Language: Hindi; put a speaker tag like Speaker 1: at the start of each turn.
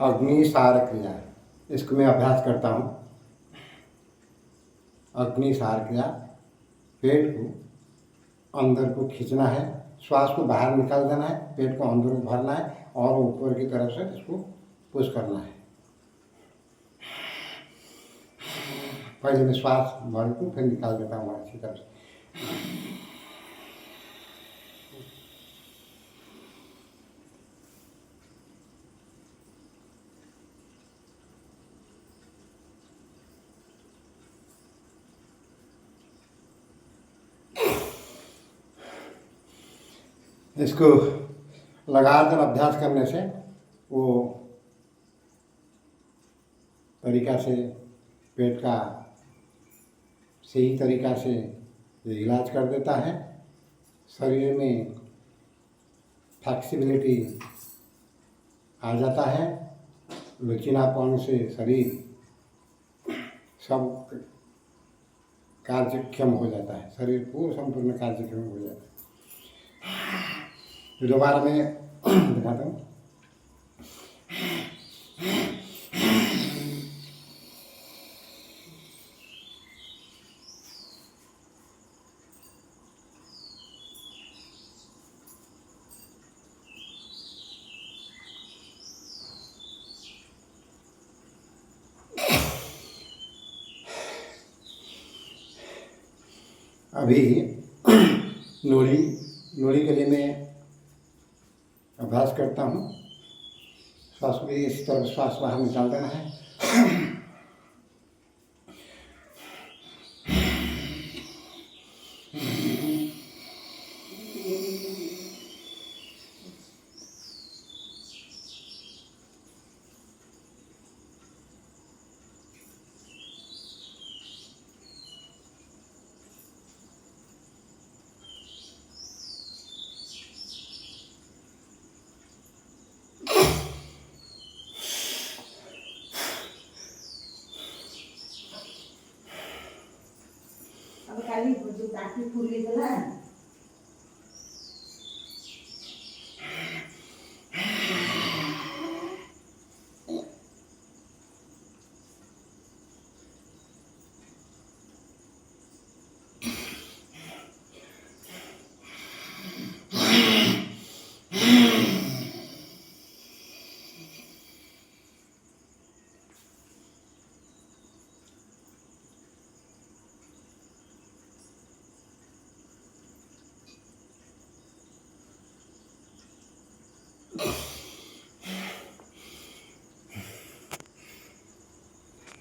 Speaker 1: अग्निसार क्रिया, इसको मैं अभ्यास करता हूँ। अग्निसार क्रिया, पेट को अंदर को खींचना है, श्वास को बाहर निकाल देना है, पेट को अंदर को भरना है और ऊपर की तरफ से इसको पुश करना है। पहले मैं श्वास भर को फिर निकाल देता हूँ अच्छी तरह से। इसको लगातार अभ्यास करने से वो तरीका से पेट का सही तरीका से इलाज कर देता है। शरीर में फ्लेक्सिबिलिटी आ जाता है, लचीलापन से शरीर सब कार्यक्षम हो जाता है, शरीर पूर्ण संपूर्ण कार्यक्षम हो जाता है। दोबारा मैं दिखाता हूँ। अभी नोड़ी के लिए मैं अभ्यास करता हूँ। श्वास को इस तरह श्वास बाहर निकाल देना है।
Speaker 2: अब खाली जो काटी फूली गला